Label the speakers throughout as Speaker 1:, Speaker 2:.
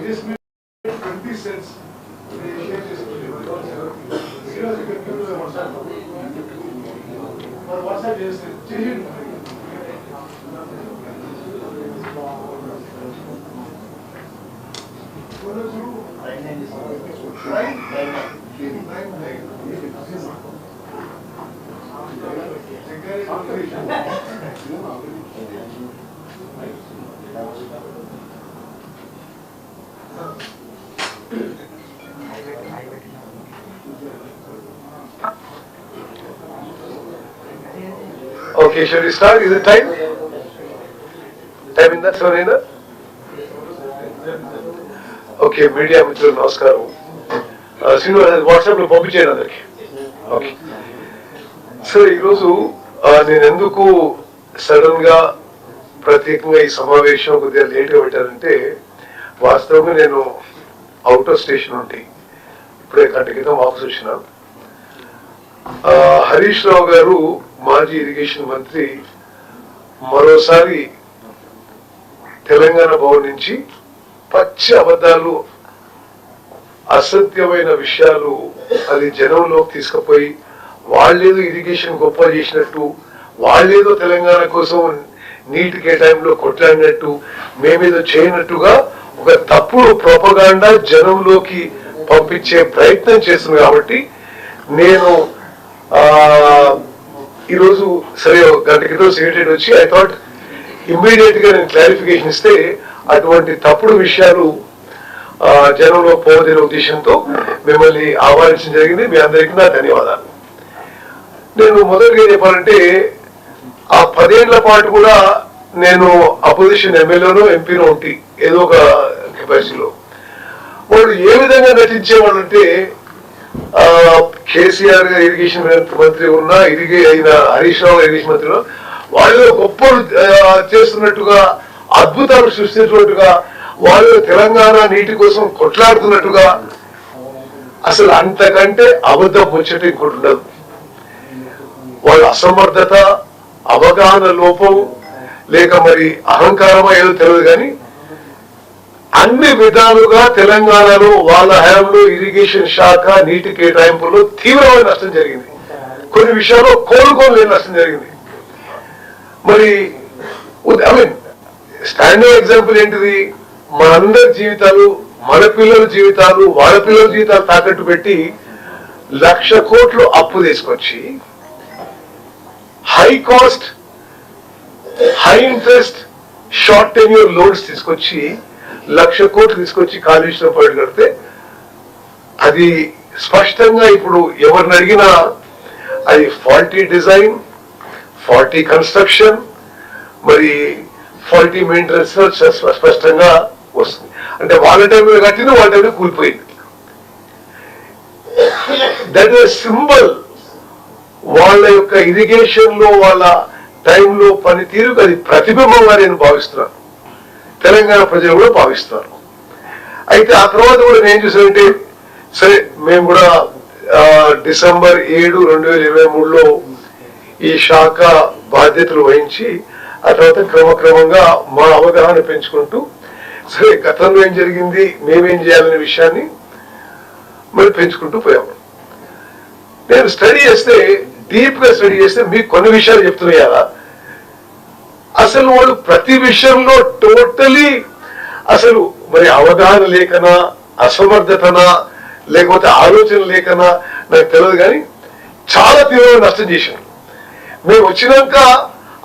Speaker 1: This means 20 cents. WhatsApp is changing.
Speaker 2: Okay, shall we start? Is it time? Time in that Sonina? Okay, media మిత్రులు నమస్కారం. Srinivas WhatsApp లో పంపించాను అందరికి. Okay so ఈరోజు నేను ఎందుకు సడన్ గా ప్రత్యేకంగా ఈ సమావేశం కొద్దిగా లేట్ గా పెట్టానంటే, వాస్తవంగా నేను అవుట్ ఆఫ్ స్టేషన్ ఉంటే ఇప్పుడే గంట క్రితం ఆఫీస్ వచ్చిన. హరీష్ రావు గారు మాజీ ఇరిగేషన్ మంత్రి మరోసారి తెలంగాణ భవన్ నుంచి పచ్చి అబద్ధాలు, అసత్యమైన విషయాలు అది జనంలోకి తీసుకుపోయి వాళ్ళేదో ఇరిగేషన్ గొప్ప చేసినట్టు, వాళ్ళేదో తెలంగాణ కోసం నీటి కేటాయింపులో కొట్లాడినట్టు, మేమేదో చేయనట్టుగా ఒక తప్పుడు ప్రొపగాండా జనంలోకి పంపించే ప్రయత్నం చేస్తుంది. కాబట్టి నేను ఈరోజు సరే గంట క్రితం సెక్రటరీ వచ్చి ఐ థాట్ ఇమ్మీడియట్ గా నేను క్లారిఫికేషన్ ఇస్తే అటువంటి తప్పుడు విషయాలు జనంలో పోవదనే ఉద్దేశంతో మిమ్మల్ని ఆహ్వానించడం జరిగింది. మీ అందరికీ నా ధన్యవాదాలు. నేను మొదటిగా చెప్పాలంటే, ఆ 10 ఏళ్ల పాటు కూడా నేను అపోజిషన్ ఎమ్మెల్యేనో ఎంపీనో ఉంటే ఏదో ఒక కెపాసిటీలో వాళ్ళు ఏ విధంగా నటించేవాళ్ళు అంటే, కేసీఆర్ గారు ఇరిగేషన్ మంత్రి ఉన్నా, అయిన హరీష్ రావు ఇరిగేషన్ మంత్రి వాళ్ళు గొప్ప చేస్తున్నట్టుగా, అద్భుతాలు సృష్టించినట్టుగా, వాళ్ళు తెలంగాణ నీటి కోసం కొట్లాడుతున్నట్టుగా, అసలు అంతకంటే అబద్ధం ముచ్చట ఇంకోటి ఉండదు. వాళ్ళ అసమర్థత, అవగాహన లోపం, లేక మరి అహంకారమా ఏదో తెలియదు కానీ అన్ని విధాలుగా తెలంగాణలో వాళ్ళ హయాంలో ఇరిగేషన్ శాఖ నీటి కేటాయింపులో తీవ్రమైన నష్టం జరిగింది. కొన్ని విషయాల్లో కోలుకోలేని నష్టం జరిగింది. మరి ఐ మీన్ స్టాండర్డ్ ఎగ్జాంపుల్ ఏంటిది? మనందరి జీవితాలు, మన పిల్లల జీవితాలు, వాళ్ళ పిల్లల జీవితాలు తాకట్టు పెట్టి 1,00,000 కోట్లు అప్పు తీసుకొచ్చి, high cost, high interest, short tenure loans తీసుకొచ్చి 1,00,000 కోట్లు తీసుకొచ్చి కాళేశ్వరం ప్రాజెక్టు కడితే, అది స్పష్టంగా ఇప్పుడు ఎవరిని అడిగినా అది ఫాల్టీ డిజైన్, ఫాల్టీ కన్స్ట్రక్షన్, మరి ఫాల్టీ మెయింటెనెన్స్ స్పష్టంగా వస్తుంది. అంటే వాళ్ళ టైంలో కట్టింది, వాళ్ళ టైంలో కూలిపోయింది. దట్ ఈస్ సింబల్ వాళ్ళ యొక్క ఇరిగేషన్ లో వాళ్ళ టైంలో పనితీరుకు అది ప్రతిబింబంగా నేను భావిస్తున్నాను. తెలంగాణ ప్రజలు కూడా భావిస్తున్నారు. అయితే ఆ తర్వాత కూడా నేను చూసానంటే, సరే మేము కూడా డిసెంబర్ 7, 2023లో ఈ శాఖ బాధ్యతలు వహించి ఆ తర్వాత క్రమక్రమంగా మా అవగాహన పెంచుకుంటూ, సరే గతంలో ఏం జరిగింది, మేమేం చేయాలనే విషయాన్ని మరి పెంచుకుంటూ పోయాము. నేను స్టడీ చేస్తే, డీప్ గా స్టడీ చేస్తే మీకు కొన్ని విషయాలు చెప్తున్నాయా, అసలు వాళ్ళు ప్రతి విషయంలో టోటలీ అసలు మరి అవగాహన లేకనా, అసమర్థతనా, లేకపోతే ఆలోచన లేకనా నాకు తెలియదు కానీ చాలా తీవ్రమైన నష్టం చేశారు. మేము వచ్చినాక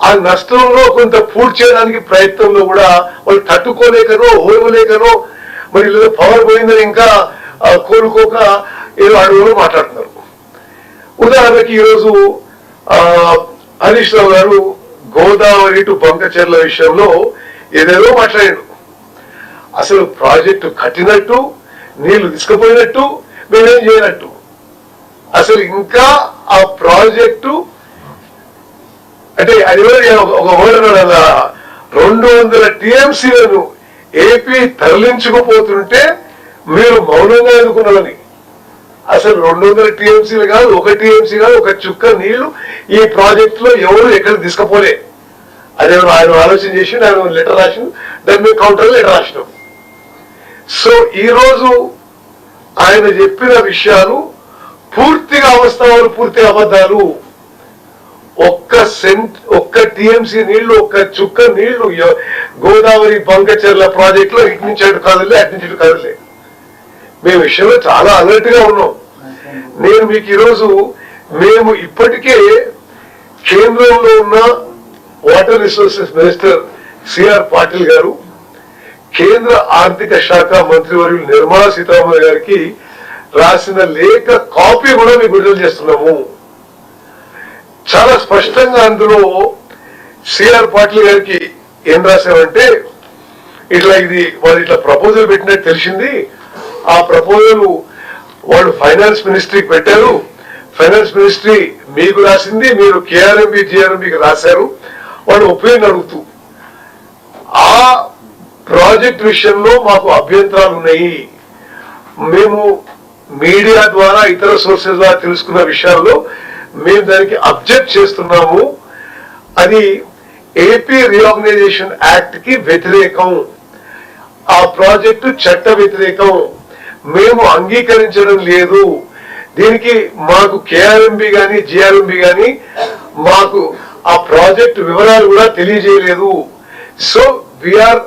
Speaker 2: ఆ నష్టంలో కొంత పూర్తి చేయడానికి ప్రయత్నంలో కూడా వాళ్ళు తట్టుకోలేకనో, ఓర్వలేకనో, మరి లేదా పవర్ పోయిందని ఇంకా కోలుకోక ఏదో అడుగులో మాట్లాడుతున్నారు. ఉదాహరణకి ఈరోజు హరీష్ రావు గారు గోదావరి టు బంకచెర్ల విషయంలో ఏదేదో మాట్లాడాడు. అసలు ప్రాజెక్టు కట్టినట్టు, నీళ్లు తీసుకుపోయినట్టు, మేమేం చేయనట్టు, అసలు ఇంకా ఆ ప్రాజెక్టు అంటే అది ఒక వర్డ్ 200 టీఎంసీలను ఏపీ తరలించుకుపోతుంటే మీరు మౌనంగా ఎదుర్కొన్నారని. అసలు 200 టీఎంసీలు కాదు, 1 టీఎంసీ కాదు, ఒక చుక్క నీళ్లు ఈ ప్రాజెక్ట్ లో ఎవరు ఎక్కడ తీసుకపోలే. అదే ఆయన ఆలోచన చేసి ఆయన లెటర్ రాసిన, దాని మీద కౌంటర్ లెటర్ రాసినాం. సో ఈరోజు ఆయన చెప్పిన విషయాలు పూర్తిగా అవస్థలు, పూర్తిగా అబద్ధాలు. ఒక్క టీఎంసీ నీళ్లు, ఒక్క చుక్క నీళ్లు గోదావరి బంకచెర్ల ప్రాజెక్ట్ లో ఇటు నుంచి అటు కదలే, అటు నుంచి ఇటు కదలే. మేము విషయంలో చాలా అలర్ట్ గా ఉన్నాం. నేను మీకు ఈరోజు మేము ఇప్పటికే కేంద్రంలో ఉన్న water resources minister CR Patil గారు, కేంద్ర ఆర్థిక శాఖ మంత్రివర్యులు నిర్మలా సీతారామన్ గారికి రాసిన లేఖ కాపీ కూడా మీకు విడుదల చేస్తున్నాము. చాలా స్పష్టంగా అందులో సిఆర్ పాటిల్ గారికి ఏం రాశామంటే, వాళ్ళు ఇట్లా ప్రపోజల్ పెట్టినట్టు తెలిసింది. ఆ ప్రపోజల్ వాళ్ళు ఫైనాన్స్ మినిస్ట్రీకి పెట్టారు. ఫైనాన్స్ మినిస్ట్రీ మీకు రాసింది, మీరు కేఆర్ఎంబి జిఆర్ఎంబికి రాశారు. వాళ్ళు ఒపీనియన్ అడుగుతూ ఆ ప్రాజెక్ట్ విషయంలో మాకు అభ్యంతరాలు ఉన్నాయి. మేము మీడియా ద్వారా, ఇతర సోర్సెస్ ద్వారా తెలుసుకున్న విషయాల్లో మేము దానికి అబ్జెక్ట్ చేస్తున్నాము. అది ఏపీ రీఆర్గనైజేషన్ యాక్ట్ కి వ్యతిరేకం. ఆ ప్రాజెక్టు చట్ట వ్యతిరేకం. మేము అంగీకరించడం లేదు. దీనికి మాకు కేఆర్ఎంబి గాని జిఆర్ఎంబి గాని మాకు ఆ ప్రాజెక్ట్ వివరాలు కూడా తెలియజేయలేదు. So we are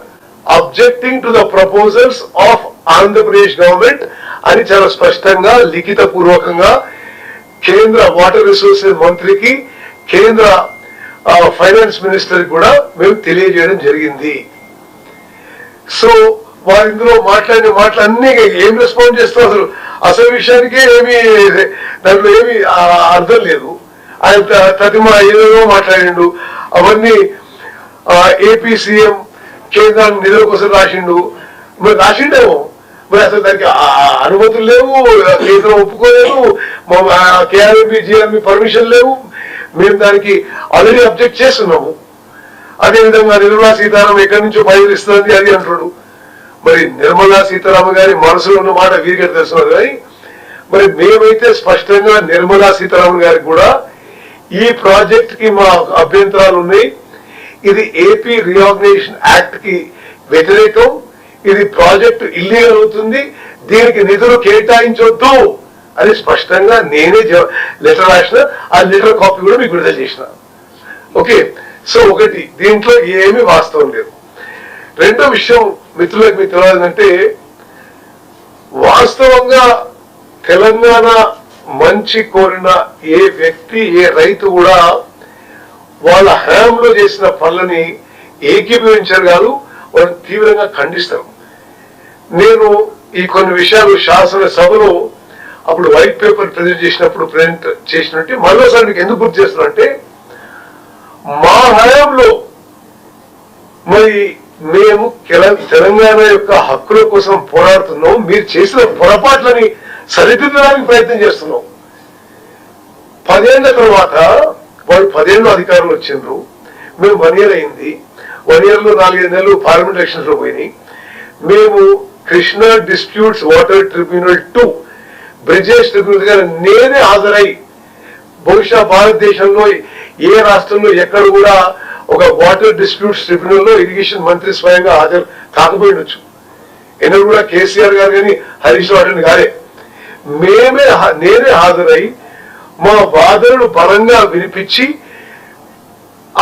Speaker 2: objecting to the proposals of Andhra Pradesh government అని చాలా స్పష్టంగా లిఖిత పూర్వకంగా కేంద్ర వాటర్ రిసోర్సెస్ మంత్రికి, కేంద్ర ఫైనాన్స్ మినిస్టర్ కూడా మేము తెలియజేయడం జరిగింది. సో వారు ఇందులో మాట్లాడిన మాటలు అన్ని ఏం రెస్పాండ్ చేస్తాం, అసలు విషయానికే దాంట్లో ఏమి అర్థం లేదు. ఆయన ప్రతిమ ఏదో మాట్లాడిండు. అవన్నీ ఏపీ సీఎం కేంద్రానికి నిధుల కోసం రాసిండు. మరి రాసిండేమో, మరి అసలు దానికి అనుమతులు లేవు, కేంద్రం ఒప్పుకోలేదు, కేఆర్ఎంబి జిఆర్ఎంబి పర్మిషన్ లేవు. మేము దానికి ఆల్రెడీ అబ్జెక్ట్ చేస్తున్నాము. అదేవిధంగా నిర్మలా సీతారామన్ ఎక్కడి నుంచో పైసలు ఇస్తుంది అది అంటున్నాడు. మరి నిర్మలా సీతారామన్ గారి మనసులో ఉన్న మాట వీరికే తెలుస్తున్నారు. కానీ మరి మేమైతే స్పష్టంగా నిర్మలా సీతారామన్ గారికి కూడా ఈ ప్రాజెక్ట్ కి మా అభ్యంతరాలు ఉన్నాయి. ఇది ఏపీ రీఆర్గనైజేషన్ యాక్ట్ కి వ్యతిరేకం. ఇది ప్రాజెక్ట్ ఇల్లీగల్ అవుతుంది. దీనికి నిధులు కేటాయించొద్దు అని స్పష్టంగా నేనే లెటర్ రాసిన. ఆ లెటర్ కాపీ కూడా మీకు విడుదల చేసిన. ఓకే, సో ఒకటి, దీంట్లో ఏమీ వాస్తవం లేదు. రెండో విషయం మిత్రులకు మీకు తెలియాలంటే, వాస్తవంగా తెలంగాణ మంచి కోరిన ఏ వ్యక్తి, ఏ రైతు కూడా వాళ్ళ హయాంలో చేసిన పనులని ఏకీభవించారు కాదు, వాళ్ళు తీవ్రంగా ఖండిస్తారు. నేను ఈ కొన్ని విషయాలు శాసనసభలో అప్పుడు వైట్ పేపర్ ప్రజెంట్ చేసినట్టు మరోసారి మీకు ఎందుకు గుర్తు చేస్తున్నా అంటే, మా హయాంలో మరి మేము తెలంగాణ యొక్క హక్కుల కోసం పోరాడుతున్నాం. మీరు చేసిన పొరపాట్లని సరిదిద్దడానికి ప్రయత్నం చేస్తున్నాం. 10 ఏళ్ల తర్వాత వాళ్ళు 10 ఏళ్ళు అధికారంలో వచ్చిండ్రు. మేము 1 year అయింది. 1 year లో 4-5 నెలలు పార్లమెంట్ ఎలక్షన్స్ లో పోయినాయి. మేము Krishna disputes water tribunal 2 Brijesh tribunal గారు నేనే హాజరై, బహుశా భారతదేశంలో ఏ రాష్ట్రంలో ఎక్కడ కూడా ఒక వాటర్ డిస్ప్యూట్స్ ట్రిబ్యునల్ లో ఇరిగేషన్ మంత్రి స్వయంగా హాజరు కాకపోయినొచ్చు. ఎన్నడూ కూడా కేసీఆర్ గారు కానీ హరీష్ రావు గారే, నేనే హాజరై మా వాదనలు బలంగా వినిపించి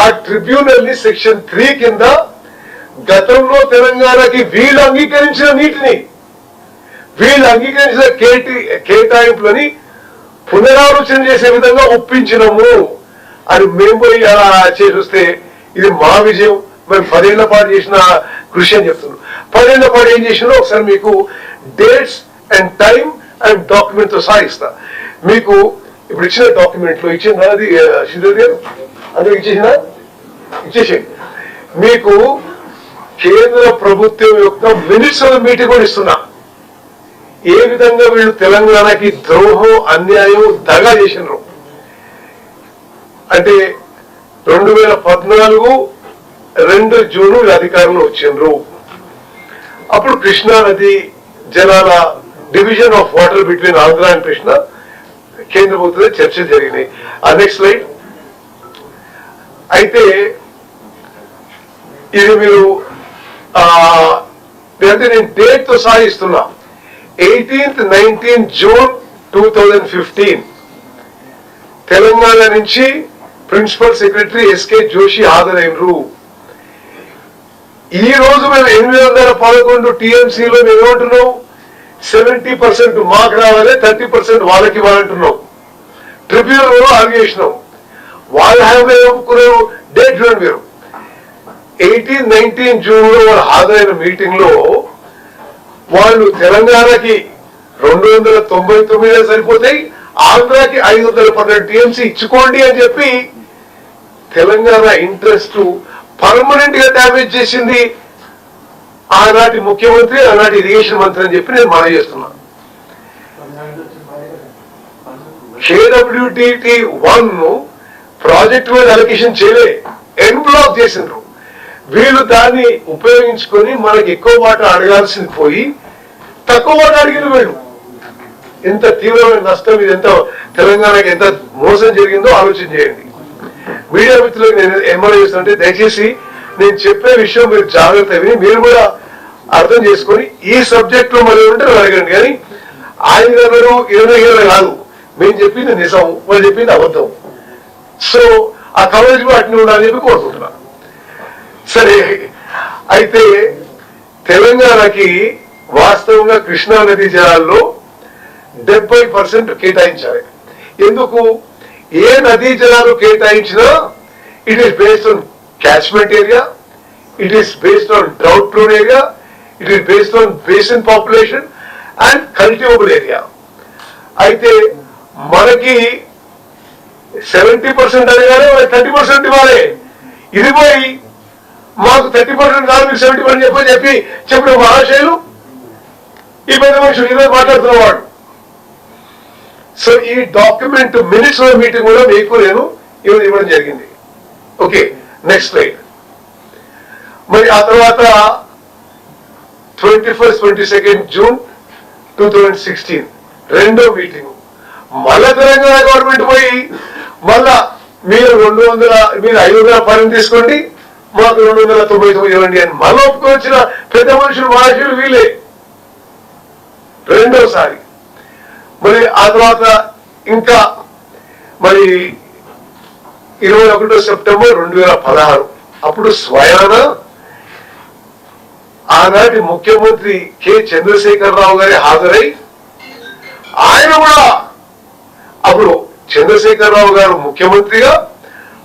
Speaker 2: ఆ ట్రిబ్యునల్ ని సెక్షన్ 3 కింద గతంలో తెలంగాణకి వీళ్ళు అంగీకరించిన నీటిని, వీళ్ళు అంగీకరించిన కేటాయింపులని పునరాలోచన చేసే విధంగా ఒప్పించినము అని మేము పోయి అలా చేసి వస్తే ఇది మా విజయం. మేము 10 ఏళ్ల పాటు చేసిన కృషి అని చెప్తున్నాం. 10 ఏళ్ల పాటు ఏం చేసినా ఒకసారి మీకు dates and time and document తో సాగిస్తా. మీకు ఇప్పుడు ఇచ్చిన డాక్యుమెంట్ లో ఇచ్చిన అది శ్రీధర్ గారు అందరూ ఇచ్చేసి మీకు కేంద్ర ప్రభుత్వం యొక్క మినిట్స్ ఆఫ్ మీటింగ్ కూడా ఇస్తున్నా. ఏ విధంగా వీళ్ళు తెలంగాణకి ద్రోహం, అన్యాయం, దగా చేసినారు అంటే 2014 2 జూన్ అధికారంలో వచ్చిండ్రు. అప్పుడు కృష్ణా నది జలాల division of water between Andhra and Krishna కేంద్ర ప్రభుత్వంలో చర్చలు జరిగినాయి. ఆ నెక్స్ట్ స్లైడ్. అయితే ఇది మీరు అంటే నేను డేట్ తో సాగిస్తున్నా. 18th 19th June 2015 తెలంగాణ నుంచి ప్రిన్సిపల్ సెక్రటరీ ఎస్కే జోషి హాజరైనరు. ఈ రోజు మేము 811 టీఎంసీలో మేము ఏమంటున్నాం, 70% మాకు రావాలి, 30% వాళ్ళకి ఇవ్వాలంటున్నాం. ట్రిబ్యునల్ ఆర్గ్యూ చేసినాం. వాళ్ళు ఒప్పుకున్నారు. డేట్ చూడండి మీరు, 18, 19 June లో వాళ్ళు హాజరైన మీటింగ్ లో వాళ్ళు తెలంగాణకి 299 సరిపోతాయి, ఆంధ్రాకి 512 టీఎంసీ ఇచ్చుకోండి అని చెప్పి తెలంగాణ ఇంట్రెస్ట్ పర్మనెంట్ గా డ్యామేజ్ చేసింది ఆనాటి ముఖ్యమంత్రి, ఆనాటి ఇరిగేషన్ మంత్రి అని చెప్పి నేను మనవి చేస్తున్నా. KWTT 1 ప్రాజెక్ట్ మీద అలొకేషన్ చేయలే, ఎన్ బ్లాక్ చేసిండ్రు. వీళ్ళు దాన్ని ఉపయోగించుకొని మనకి ఎక్కువ మాట అడగాల్సింది పోయి తక్కువ మాట అడిగిన వీళ్ళు. ఎంత తీవ్రమైన నష్టం, ఇది ఎంత తెలంగాణకి ఎంత మోసం జరిగిందో ఆలోచన చేయండి. మీడియా మిత్రులకు నేను ఏమన్నా చేస్తుంటే, దయచేసి నేను చెప్పే విషయం మీరు జాగ్రత్త విని మీరు కూడా అర్థం చేసుకొని ఈ సబ్జెక్ట్ లో మరి ఉంటే అడగండి. కానీ ఆయన గారు 20 కాదు, మేము చెప్పింది నిజం, వాళ్ళు చెప్పింది అబద్ధం. సో ఆ కవరేజ్ కూడా అట్నే ఉండాలని చెప్పి కోరుకుంటున్నా. సరే, అయితే తెలంగాణకి వాస్తవంగా కృష్ణా నదీ జలాల్లో 70% కేటాయించాలి. ఎందుకు? ఏ నదీ జలాలు కేటాయించినా it is based on catchment area, it is based on drought prone area, it is based on basin population and cultivable area. అయితే మనకి 70% అడగాలి, 30% ఇవ్వాలి. ఇది పోయి మాకు 30% కాదు, మీకు 70% చెప్పిన మహాశయులు ఈ పెద్ద మనుషులు ఈరోజు మాట్లాడుతున్నవాడు. సో ఈ డాక్యుమెంట్ మినిట్స్ మీటింగ్ కూడా మీకు నేను ఇవ్వడం జరిగింది. Okay, next slide. మరి ఆ తర్వాత 21st 22nd June 2016 రెండో మీటింగ్. మళ్ళా తెలంగాణ గవర్నమెంట్ పోయి మళ్ళా మీరు 500 తీసుకోండి, మాకు 299 ఇవ్వండి అని మళ్ళీ ఒప్పుకొచ్చిన పెద్ద మనుషులు మహాశయులు వీళ్ళే రెండోసారి. మరి ఆ తర్వాత ఇంకా మరి 21 September 2016 అప్పుడు స్వయాన ఆనాటి ముఖ్యమంత్రి కె చంద్రశేఖరరావు గారి హాజరై, ఆయన కూడా అప్పుడు చంద్రశేఖరరావు గారు ముఖ్యమంత్రిగా,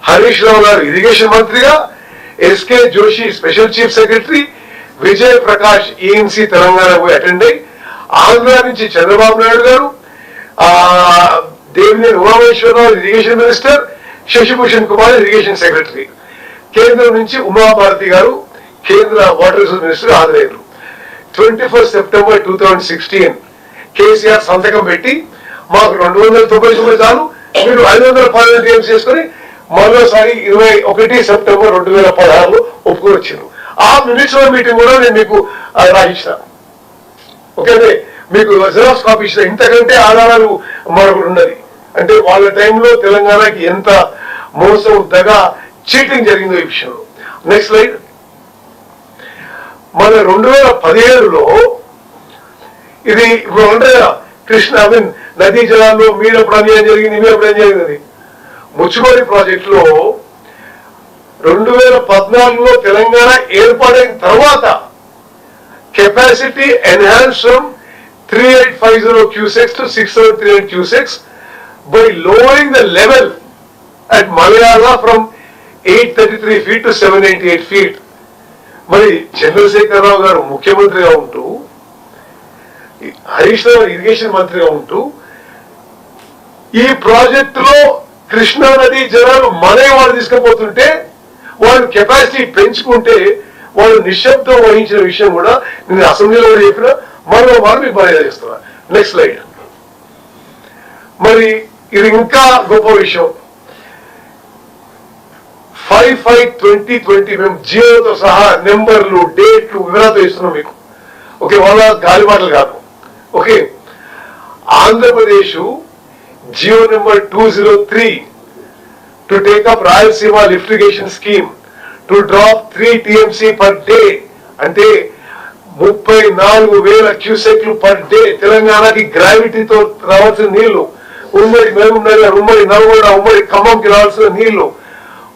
Speaker 2: హరీష్ రావు గారు ఇరిగేషన్ మంత్రిగా, SK Joshi special chief secretary, Vijay Prakash ENC Telangana పోయి అటెండ్ అయ్యి, ఆంధ్ర నుంచి చంద్రబాబు నాయుడు గారు, Devineni Umamaheswararao irrigation minister, Shashibhushan Kumar irrigation secretary, కేంద్రం నుంచి ఉమాభారతి గారు కేంద్ర వాటర్ రిసోర్స్ మినిస్టర్ హాజరయ్యారు. 21st September 2016 కేసీఆర్ సంతకం పెట్టి మాకు 299 చాలు, మీరు 512 టీఎంసీ చేసుకుని మరోసారి 21 September 2016 ఒప్పుకొని వచ్చారు. ఆ మినిట్స్ మీటింగ్ కూడా నేను మీకు రాయించిన. ఓకే, మీకు జిరాక్స్ కాపీ ఇచ్చిన. ఇంతకంటే ఆధారాలు మరొకటి ఉన్నది. అంటే వాళ్ళ టైంలో తెలంగాణకి ఎంత మోసం, దగా, చీటింగ్ జరిగిందో ఈ విషయంలో. Next slide. మన 2017లో ఇది ఇప్పుడు అంటే కృష్ణ నదీ జలాల్లో మీరప్పుడు అన్యాయం జరిగింది, మీరప్పుడు ఏం జరిగింది. ముచ్చుకోడి ప్రాజెక్టులో 2014లో తెలంగాణ ఏర్పడిన తర్వాత capacity enhance from 3850 cusecs to 6738 cusecs by lowering the level at Malayala from 833 feet to 788 feet. మరి చంద్రశేఖరరావు గారు ముఖ్యమంత్రిగా ఉంటూ, హరీష్ రావు ఇరిగేషన్ మంత్రిగా ఉంటూ ఈ ప్రాజెక్టులో కృష్ణా నదీ జలాలు వాళ్ళు తీసుకుపోతుంటే వాళ్ళు కెపాసిటీ పెంచుకుంటే వాళ్ళు నిశ్శబ్దం వహించిన విషయం కూడా నేను అసెంబ్లీలో కూడా చెప్పిన మరో మీకు బాగా చేస్తున్నా. Next slide. మరి ఇది ఇంకా గొప్ప విషయం. 5/5/2020 మేము జియోతో సహా నెంబర్లు, డేట్లు, వివరాలతో ఇస్తున్నాం మీకు. ఓకే, వాళ్ళ గాలి మాటలు కాదు. Okay, Andhra Pradesh GO number 203 to take up Rayalaseema lift irrigation scheme to drop 3 TMC per day. అంటే 34,000 క్యూసెక్లు పర్ డే తెలంగాణకి గ్రావిటీతో రావాల్సిన నీళ్లు, ఉమ్మడి మహబూబ్ నగర్, ఉమ్మడి నల్గొండ, ఉమ్మడి ఖమ్మంకి రావాల్సిన నీళ్లు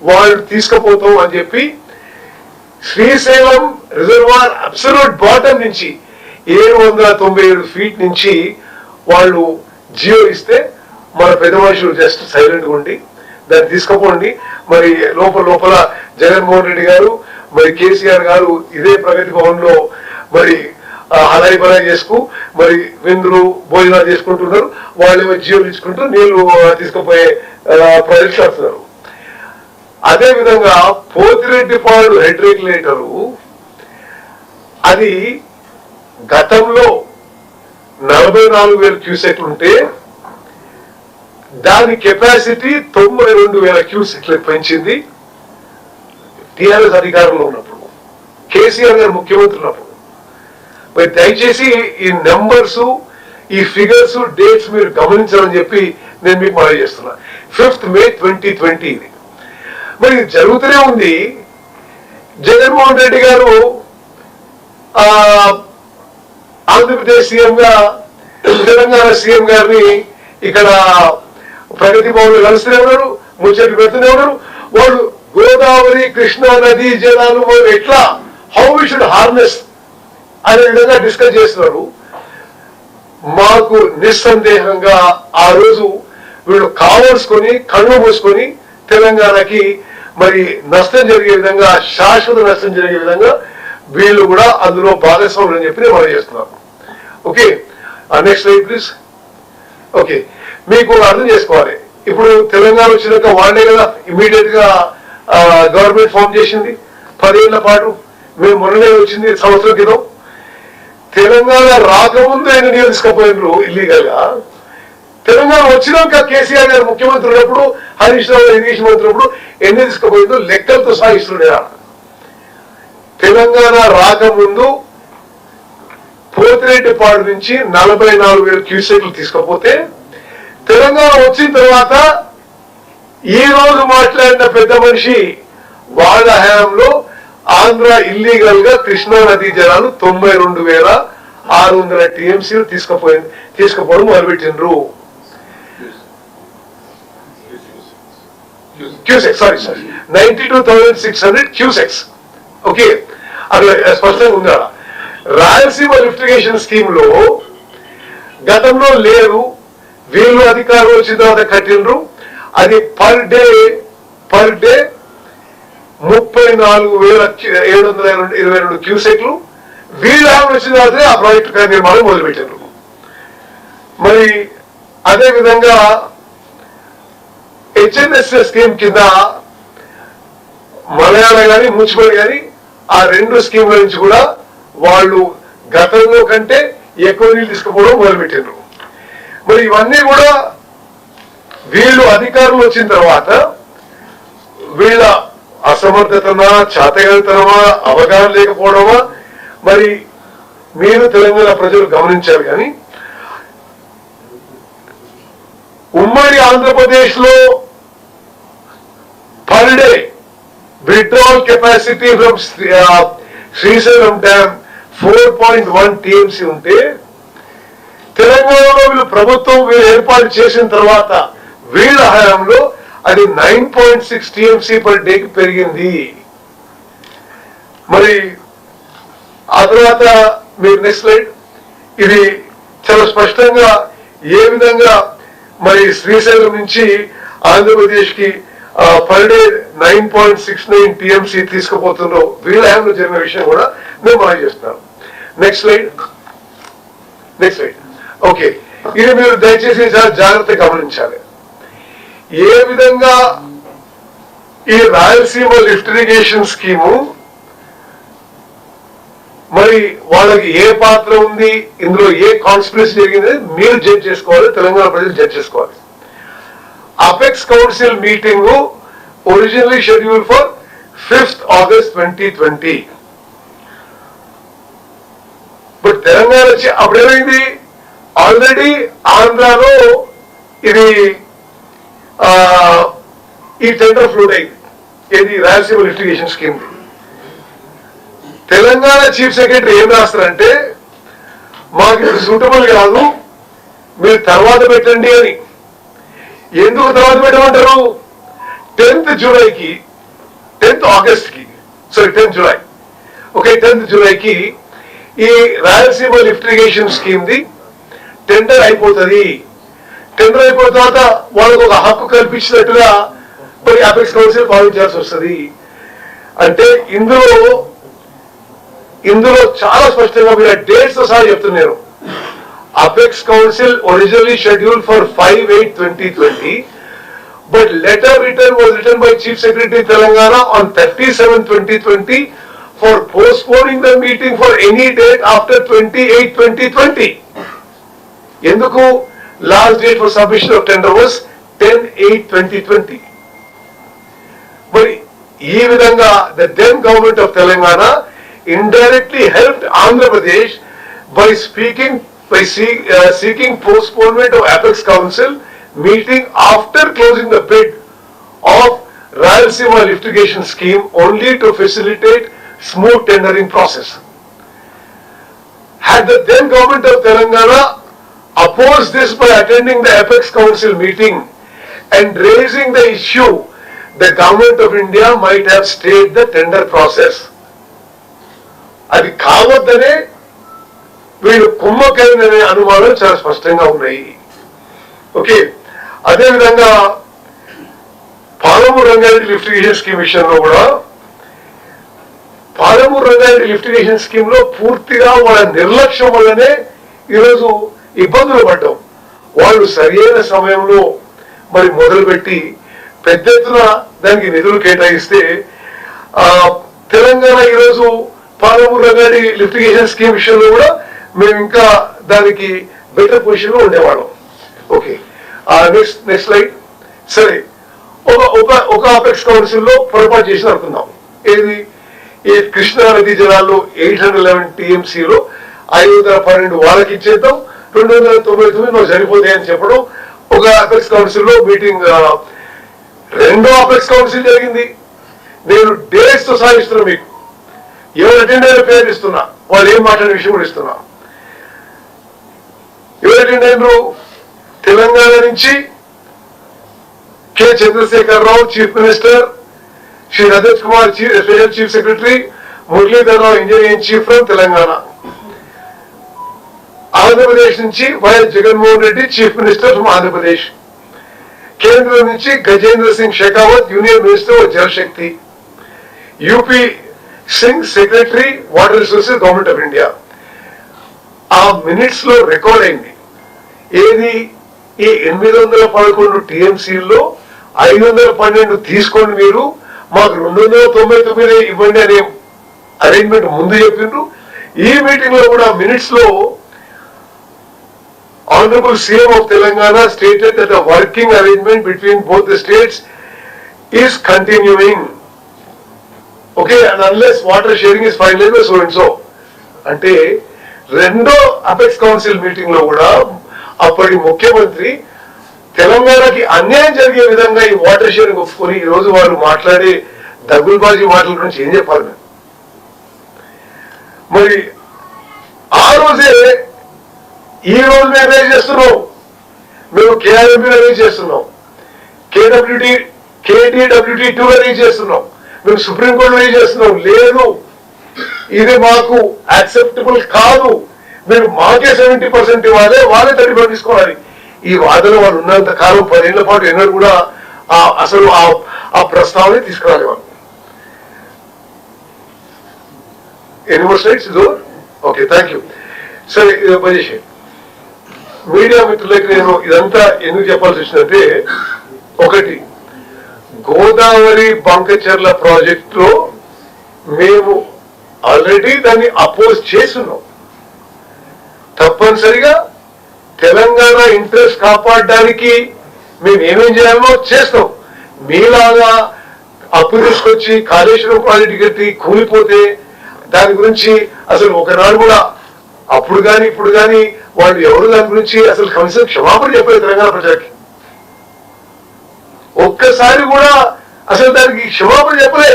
Speaker 2: వాళ్ళు తీసుకుపోతాం అని చెప్పి శ్రీశైలం రిజర్వాయర్ అబ్సల్యూట్ బాటమ్ నుంచి 797 ఫీట్ నుంచి వాళ్ళు జియో ఇస్తే మన పెద్ద మనుషులు జస్ట్ సైలెంట్ గా ఉండి దాన్ని తీసుకుపోండి. మరి లోపల జగన్మోహన్ రెడ్డి గారు మరి కేసీఆర్ గారు ఇదే ప్రగతి భవన్ లో మరి హలాయి బలాయి చేసుకు మరి విందులు భోజనాలు చేసుకుంటున్నారు. వాళ్ళు జియోలు ఇచ్చుకుంటూ నీళ్లు తీసుకుపోయే ప్రాజెక్ట్ చేస్తున్నారు. అదే విధంగా పోతిరెడ్డిపాడు హెడ్ రెగ్యులేటరు అది గతంలో 44,000 క్యూసెక్లు ఉంటే దాని కెపాసిటీ 92,000 క్యూసెక్లకు పెంచింది టిఆర్ఎస్ అధికారంలో ఉన్నప్పుడు, కేసీఆర్ గారు ముఖ్యమంత్రి ఉన్నప్పుడు. మరి దయచేసి ఈ నెంబర్స్, ఈ ఫిగర్స్, డేట్స్ మీరు గమనించాలని చెప్పి నేను మీకు మనవి చేస్తున్నా. 5th May 2020 ఇది. మరి జరుగుతూనే ఉంది. జగన్మోహన్ రెడ్డి గారు ఆంధ్రప్రదేశ్ సీఎం గా తెలంగాణ సీఎం గారిని ఇక్కడ ప్రగతి భవన్ కలుస్తూనే ఉన్నారు, ముచ్చట్లు పెడుతూనే ఉన్నారు. వాళ్ళు గోదావరి కృష్ణా నదీ జలాలు ఎట్లా హౌ వి షుడ్ హార్నెస్ అనే విధంగా డిస్కస్ చేస్తున్నారు. మాకు నిస్సందేహంగా ఆ రోజు వీళ్ళు కావలసుకొని కళ్ళు మూసుకొని తెలంగాణకి మరి నష్టం జరిగే విధంగా, శాశ్వత నష్టం జరిగే విధంగా వీళ్ళు కూడా అందులో భాగస్వాములు అని చెప్పి నేను మనం చేస్తున్నాను. Okay, next slide please. Okay, మీకు అర్థం చేసుకోవాలి. ఇప్పుడు తెలంగాణ వచ్చినాక వాళ్ళే కదా ఇమీడియట్ గా గవర్నమెంట్ ఫామ్ చేసింది 10 ఏళ్ల పాటు. మేము మొన్ననే వచ్చింది సంవత్సరం క్రితం. తెలంగాణ రాకముందు ఆయన నీళ్ళు తీసుకుపోయినారు ఇల్లీగల్ గా. తెలంగాణ వచ్చినాక కేసీఆర్ గారు ముఖ్యమంత్రి ఉన్నప్పుడు, హరీష్ రావు ఇరిగేషన్ మంత్రి ఉన్నప్పుడు ఎన్ని తీసుకుపోయిందో లెక్కలతో సాగిస్తుండే. తెలంగాణ రాకముందు పోతిరెడ్డిపాడు నుంచి 44,000 క్యూసెక్లు తీసుకపోతే, తెలంగాణ వచ్చిన తర్వాత ఈ రోజు మాట్లాడిన పెద్ద మనిషి వాళ్ళ హయాంలో ఆంధ్ర ఇల్లీగల్ గా కృష్ణా నదీ జలాలు 92,600 టీఎంసీలు తీసుకుపోవడం మొదలుపెట్టినరు. Cusecs, sorry 92,600 cusecs. ఓకే, అట్లా స్పష్టంగా ఉందా? రాయలసీమ లిఫ్ట్ ఇరిగేషన్ స్కీమ్ లో గతంలో లేదు, వీళ్ళు అధికారులు వచ్చిన తర్వాత కట్టినరు. అది పర్ డే 34,722 క్యూసెక్లు. వీళ్ళు వచ్చిన తర్వాత ఆ ప్రాజెక్టు నిర్మాణం మొదలుపెట్టారు. మరి అదే విధంగా హెచ్ఎన్ఎస్ఎస్ స్కీమ్ కింద మలయాళ గాని మున్సిపల్ గాని ఆ 2 స్కీమ్ల నుంచి కూడా వాళ్ళు గతంలో కంటే ఎక్కువ నీళ్ళు తీసుకుపోవడం మొదలుపెట్టారు. మరి ఇవన్నీ కూడా వీళ్ళు అధికారులు వచ్చిన తర్వాత వీళ్ళ అసమర్థతనా, చాతగానితనమా, అవగాహన లేకపోవడమా మరి మీరు తెలంగాణ ప్రజలు గమనించారు. కానీ ఉమ్మడి ఆంధ్రప్రదేశ్ లో per day withdrawal capacity from Srisailam dam 4.1 TMC ఉంటే, తెలంగాణలో వీళ్ళు ప్రభుత్వం ఏర్పాటు చేసిన తర్వాత వీళ్ళ హయాంలో అది 9.6 టీఎంసీ పర్ డేకి పెరిగింది. మరి ఆ తర్వాత మీరు నెక్స్ట్ స్లైడ్. ఇది చాలా స్పష్టంగా ఏ విధంగా మరి శ్రీశైలం నుంచి ఆంధ్రప్రదేశ్ కి పర్ డే 9.69 టీఎంసీ తీసుకుపోతుందో వీళ్ళ హయాంలో జరిగిన విషయం కూడా మేము మనం చేస్తున్నాం. Next slide. ఓకే, ఇది మీరు దయచేసి చాలా జాగ్రత్తగా గమనించాలి. ఏ విధంగా ఈ రాయలసీమ లిఫ్ట్ ఇరిగేషన్ స్కీము మరి వాళ్ళకి ఏ పాత్ర ఉంది, ఇందులో ఏ కాన్స్పిరసీ జరిగింది మీరు జడ్జ్ చేసుకోవాలి, తెలంగాణ ప్రజలు జడ్జ్ చేసుకోవాలి. Apex council meeting originally schedule for 5th August 2020. But Telangana వచ్చి అప్పుడేమైంది, ఆల్రెడీ ఆంధ్రాలో ఇది ఈ టెండర్ ఫ్లోట్ అయింది. ఏది Rayalaseema lift irrigation scheme. Telangana chief secretary ఏం రాస్తారంటే మాకు ఇప్పుడు సూటబుల్ కాదు, మీరు తర్వాత పెట్టండి అని. ఎందుకు తర్వాత పెట్టమంటారు? 10th జూలైకి 10th ఆగస్ట్కి 10th July, okay, 10th జూలైకి ఈ Rayalaseema lift irrigation scheme the tender అయిపోతుంది. టెండర్ అయిపోయిన తర్వాత వాళ్ళకు ఒక హక్కు కల్పించినట్టుగా మరి అపెక్స్ కౌన్సిల్ భావించాల్సి వస్తుంది. అంటే ఇందులో చాలా స్పష్టంగా మీరు డేట్స్ తో సహా చెప్తున్నారు. Apex council originally schedule for 5/8/2020, but letter was written by Chief Secretary Telangana on 30/7/2020 for postponing the meeting for any date after 28/2020. ఎందుకు? Last date for submission of tender was 10/8/2020. మరి ఈ విధంగా the then government of Telangana indirectly helped Andhra Pradesh by seeking postponement of Apex Council meeting after closing the bid of Rayalaseema litigation scheme only to facilitate smooth tendering process. Had the then government of Telangana opposed this by attending the Apex Council meeting and raising the issue, the government of India might have stayed the tender process. అది కావద్దనే వీళ్ళు కుమ్మకైందనే అనుమానాలు చాలా స్పష్టంగా ఉన్నాయి. Okay, అదేవిధంగా Palamuru Rangareddy lift irrigation scheme విషయంలో కూడా Palamuru Rangareddy lift irrigation scheme లో పూర్తిగా వాళ్ళ నిర్లక్ష్యం వల్లనే ఈరోజు ఇబ్బందులు పడ్డాం. వాళ్ళు సరైన సమయంలో మరి మొదలుపెట్టి పెద్ద ఎత్తున దానికి నిధులు కేటాయిస్తే తెలంగాణ ఈరోజు Palamuru Rangareddy lift irrigation scheme విషయంలో కూడా మేము ఇంకా దానికి బెటర్ పొజిషన్ లో ఉండేవాళ్ళం. Okay, next slide. సరే, ఒక అపెక్స్ కౌన్సిల్ లో పొరపాటు చేసి అనుకుందాం. ఏది? ఈ కృష్ణా నదీ జలాల్లో 811 TMCలో 512 వాళ్ళకి ఇచ్చేద్దాం, 299 మాకు సరిపోతాయి అని చెప్పడం ఒక అపెక్స్ కౌన్సిల్ లో మీటింగ్. రెండో అపెక్స్ కౌన్సిల్ జరిగింది. నేను డేట్స్ తో సాగిస్తున్నా, మీకు ఎవరు అటెండ్ అయిన పేరు ఇస్తున్నా, వాళ్ళు ఏం మాట్లాడిన విషయం కూడా ఇస్తున్నా. ఎవరు అటెండ్ అయినరు? తెలంగాణ నుంచి K Chandrashekar Rao chief minister, Shri Rajat Kumar special chief secretary, Muralidhar Rao engineering chief from Telangana. Andhra Pradesh నుంచి YS Jaganmohan Reddy chief minister from Andhra Pradesh. కేంద్రం నుంచి Gajendra Singh Shekhawat union minister of Jal Shakti. UP Singh secretary water resources government of India. ఆ మినిట్స్ లో రికార్డ్ అయింది. ఏది? ఈ 811 TMCల్లో 512 తీసుకోండి, మీరు మాకు 299 ఇవ్వండి అనే అరేంజ్మెంట్ ముందు చెప్పిండ్రు. ఈ మీటింగ్ లో కూడా మినిట్స్ లో Honorable CM of Telangana stated that a working arrangement between both the states is continuing. Okay, and unless water sharing is finalized by so and so. అంటే రెండో అపెక్స్ కౌన్సిల్ మీటింగ్ లో కూడా అప్పటి ముఖ్యమంత్రి తెలంగాణకి అన్యాయం జరిగే విధంగా ఈ వాటర్ షేరింగ్ ఒప్పుకొని ఈ రోజు వాళ్ళు మాట్లాడే దగులుబాజీ మాటల గురించి ఏం చెప్పాలి? మరి ఆ రోజే ఈ రోజు మేము రైజ్ చేస్తున్నాం, మేము KRMP రైజ్ చేస్తున్నాం, KDWT2 రైజ్ చేస్తున్నాం, మేము సుప్రీంకోర్టు రైజ్ చేస్తున్నాం. లేదు, ఇది మాకు యాక్సెప్టబుల్ కాదు, మీరు మాకే 70% ఇవ్వాలి, వాళ్ళే 30% తీసుకోవాలి. ఈ వాదన వాళ్ళు ఉన్నంత కాలం 10 ఏళ్ల పాటు ఎన్నడూ కూడా అసలు ఆ ప్రస్తావన తీసుకురాలి వాళ్ళు. ఎన్ని more slides? Okay, thank you. సరే, ఇది పనిచేసి మీడియా మిత్రులకి నేను ఇదంతా ఎందుకు చెప్పాల్సి వచ్చిందంటే, ఒకటి, గోదావరి బంకచర్ల ప్రాజెక్ట్ లో మేము ఆల్రెడీ దాన్ని అపోజ్ చేస్తున్నాం. తప్పనిసరిగా తెలంగాణ ఇంట్రెస్ట్ కాపాడడానికి మేము ఏమేం చేయాలో చేస్తాం. మీలాగా అప్పు తీసుకొచ్చి కాళేశ్వరం ప్రాజెక్టు కట్టి కూలిపోతే దాని గురించి అసలు ఒకనాడు కూడా అప్పుడు కానీ ఇప్పుడు కానీ వాళ్ళు ఎవరు దాని గురించి అసలు కనీసం క్షమాపణ చెప్పలేదు తెలంగాణ ప్రజలకి. ఒక్కసారి కూడా అసలు దానికి క్షమాపణ చెప్పలే.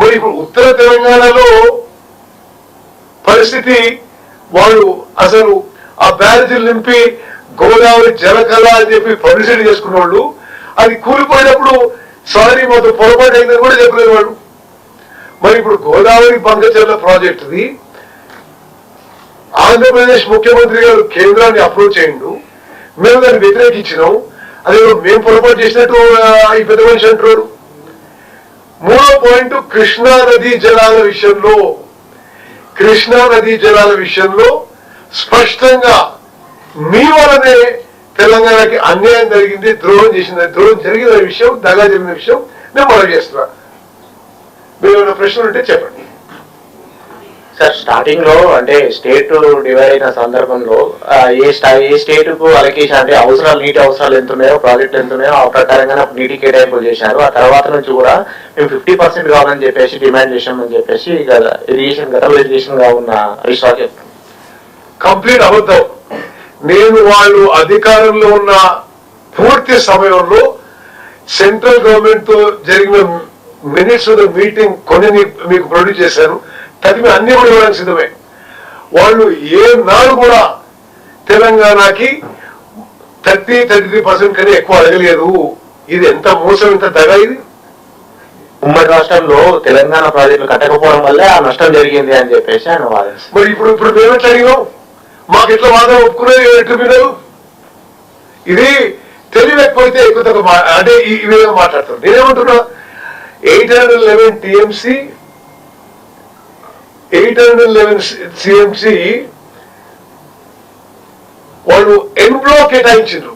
Speaker 2: మరి ఇప్పుడు ఉత్తర తెలంగాణలో పరిస్థితి, వాళ్ళు అసలు ఆ బ్యారేజీలు నింపి గోదావరి జలకళ అని చెప్పి పబ్లిసిటీ చేసుకున్న వాళ్ళు, అది కూలిపోయినప్పుడు సారీ మాతో పొరపాటు అయిందని కూడా చెప్పలేదు వాళ్ళు. మరి ఇప్పుడు గోదావరి బంగచర్ల ప్రాజెక్టుది ఆంధ్రప్రదేశ్ ముఖ్యమంత్రి గారు కేంద్రాన్ని అప్రోచ్ చేయండు, మేము దాన్ని వ్యతిరేకించినాం, అదే మేము పొరపాటు చేసినట్టు ఈ పెద్ద మనిషి అంటున్నారు. మూడో పాయింట్, కృష్ణా నదీ జలాల విషయంలో స్పష్టంగా మీ వలనే తెలంగాణకి అన్యాయం జరిగింది, ద్రోహం జరిగిన విషయం, దగా జరిగిన విషయం నేను మనవి చేస్తున్నా. మీరు ఏమైనా ప్రశ్నలు ఉంటే చెప్పండి
Speaker 3: సార్. స్టార్టింగ్ లో అంటే స్టేట్ డివైడ్ అయిన సందర్భంలో ఏ స్టేట్ కు అలొకేషన్ అంటే అవసరాలు, నీటి అవసరాలు ఎంత ఉన్నాయో, ప్రాజెక్టులు ఎంత ఉన్నాయో ఆ ప్రకారంగా నీటి కేటాయింపులు చేశారు. ఆ తర్వాత నుంచి కూడా మేము 50% కావాలని చెప్పేసి డిమాండ్ చేశామని చెప్పేసి ఇరిగేషన్ గతంలో ఇరిగేషన్ గా ఉన్న హరీష్
Speaker 2: కంప్లీట్ అబద్ధం. నేను వాళ్ళు అధికారంలో ఉన్న పూర్తి సమయంలో సెంట్రల్ గవర్నమెంట్ తో జరిగిన మినిట్స్ ఆఫ్ ద మీటింగ్ కొన్ని మీకు ప్రొడ్యూస్ చేశాను. తదిమి అన్ని కూడా ఇవ్వడానికి సిద్ధమే. వాళ్ళు ఏ నాడు కూడా తెలంగాణకి 33% కన్నా ఎక్కువ అడగలేదు. ఇది ఎంత మోసం, ఎంత దగా ఇది.
Speaker 3: ఉమ్మడి రాష్ట్రంలో తెలంగాణ ప్రాజెక్టులు కట్టకపోవడం వల్లే ఆ నష్టం జరిగింది అని చెప్పేసి ఆయన వాదిస్తారు.
Speaker 2: మరి ఇప్పుడు మేమెట్లా అడిగినాం, మాకు ఎట్లా వాదన ఒప్పుకునేది ఎట్లు మీరు? ఇది తెలియకపోతే ఎక్కువ తక్కువ అంటే ఈ విధంగా మాట్లాడతారు. నేనేమంటున్నా, 811 టీఎంసీ 811 సిఎంసి వాళ్ళు ఎన్బ్లో కేటాయించారు,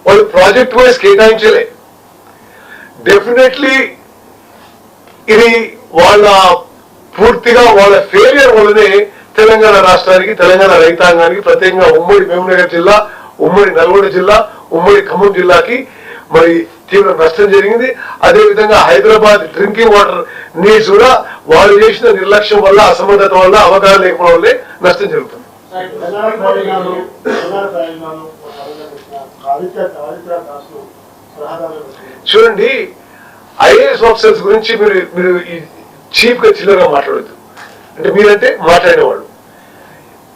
Speaker 2: వాళ్ళు ప్రాజెక్ట్ వైజ్ కేటాయించలే. డెఫినెట్లీ ఇది వాళ్ళ పూర్తిగా వాళ్ళ ఫెయిలియర్ వల్లనే తెలంగాణ రాష్ట్రానికి, తెలంగాణ రైతాంగానికి, ప్రత్యేకంగా ఉమ్మడి మహబూబ్నగర్ జిల్లా, ఉమ్మడి నల్గొండ జిల్లా, ఉమ్మడి ఖమ్మం జిల్లాకి మరి తీవ్ర నష్టం జరిగింది. అదే విధంగా హైదరాబాద్ డ్రింకింగ్ వాటర్ నీడ్స్ కూడా వాళ్ళు చేసిన నిర్లక్ష్యం వల్ల, అసమర్థత వల్ల, అవగాహన లేకపోవడం వల్లే నష్టం జరుగుతుంది. చూడండి, ఐఏఎస్ ఆఫీసర్స్ గురించి మీరు చీప్ గా చిల్లరగా మాట్లాడద్దు. అంటే మీరంటే మాట్లాడేవాళ్ళు.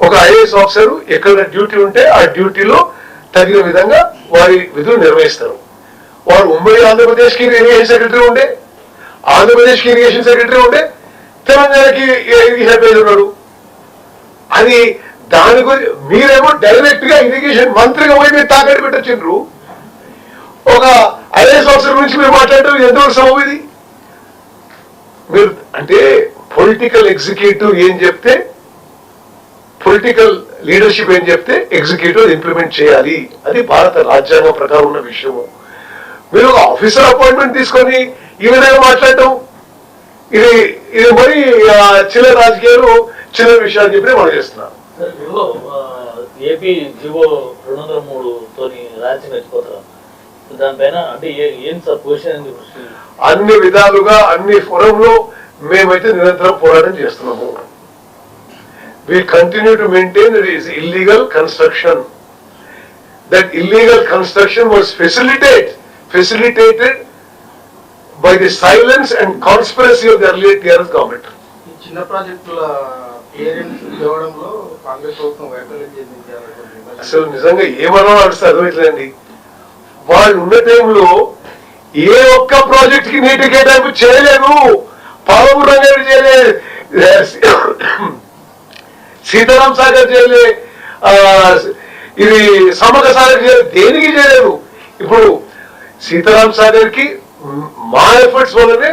Speaker 2: ఒక ఐఏఎస్ ఆఫీసర్ ఎక్కడ డ్యూటీ ఉంటే ఆ డ్యూటీలో తగిన విధంగా వారి విధులు నిర్వహిస్తారు. వారు ఉమ్మడి ఆంధ్రప్రదేశ్ కి ఇరిగేషన్ సెక్రటరీ ఉండే, ఆంధ్రప్రదేశ్ కి ఇరిగేషన్ సెక్రటరీ ఉండే, తెలంగాణకి ఇరిగేషన్ అడ్వైజర్ ఉన్నాడు. అది దాని గురించి మీరేమో డైరెక్ట్ గా ఇరిగేషన్ మంత్రిగా పోయి మీరు తాకట్టు పెట్టొచ్చిండ్రు. ఒక ఐఏఎస్ ఆఫీసర్ గురించి మీరు మాట్లాడటం ఎంతవరకు సబబు ఇది? మీరు అంటే పొలిటికల్ ఎగ్జిక్యూటివ్ ఏం చెప్తే, పొలిటికల్ లీడర్షిప్ ఏం చెప్తే ఎగ్జిక్యూటివ్ ఇంప్లిమెంట్ చేయాలి. అది భారత రాజ్యాంగం ప్రకారం ఉన్న విషయము. మీరు ఒక ఆఫీసర్ అపాయింట్మెంట్ తీసుకొని ఈ విధంగా మాట్లాడటం ఇది మరి చిన్న రాజకీయాలు, చిన్న విషయాలు చెప్పి మనం చేస్తున్నాం.
Speaker 4: ఏపీ జివో 203 తోని రాజ్యం ఎత్తిపోతారు. దానిపైన అంటే ఏం సార్ పొజిషన్?
Speaker 2: అన్ని విధాలుగా అన్ని ఫోరంలో మేమైతే నిరంతరం పోరాటం చేస్తున్నాము. We continue to maintain that it is illegal construction. That illegal construction was facilitated by the silence and conspiracy of the earlier TRS government.
Speaker 5: చిన్న ప్రాజెక్టుల క్లియరెన్స్ ఇవ్వడంలో కాంగ్రెస్ ప్రభుత్వం వైఫల్యం చెందింది.
Speaker 2: అసలు నిజంగా ఏమన్నా అడిస్తే అర్థమవుతుందండి. వాళ్ళు ఉన్న టైంలో ఏ ఒక్క ప్రాజెక్ట్ కి నీటి కేటాయింపు చేయలేదు. పాలమూరు రంగారెడ్డి చేయలేదు, సీతారాం సాగర్ చేయలే, ఇది సమగ్ర సాగర్ చేయలేదు, దేనికి చేయలేదు. ఇప్పుడు సీతారాం సాగర్ కి మా ఎఫర్ట్స్ వల్లనే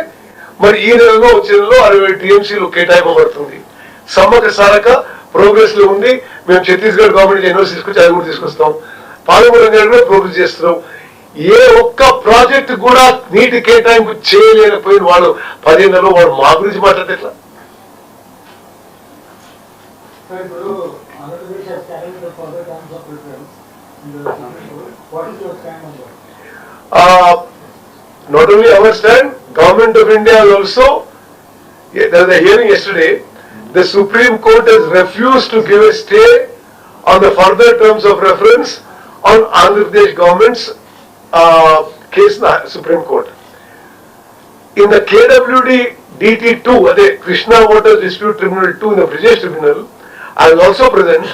Speaker 2: మరి ఈ నెలలో వచ్చే నెలలో 60 టీఎంసీలు కేటాయింపబడుతుంది. సమగ్ర సారక ప్రోగ్రెస్ లో ఉంది. మేము ఛత్తీస్గఢ్ గవర్నమెంట్ ఎన్ఓసి తీసుకొచ్చి అది కూడా తీసుకొస్తాం. పాలమూరు రంగారెడ్డి కూడా ప్రోగ్రెస్ చేస్తున్నాం. ఏ ఒక్క ప్రాజెక్ట్ కూడా నీటి కేటాయింపు చేయలేకపోయిన వాళ్ళు 10 నెలలో వాడు మా గురించి మాట్లాడితే ఎట్లా? Not only our stand, Government of India has also, there was a hearing yesterday, the Supreme Court has refused to give a stay on the further terms of reference on Andhra Pradesh government's case in the Supreme Court. In the KWD DT2, the Krishna Water Dispute Tribunal 2 in the British Tribunal, I was also present.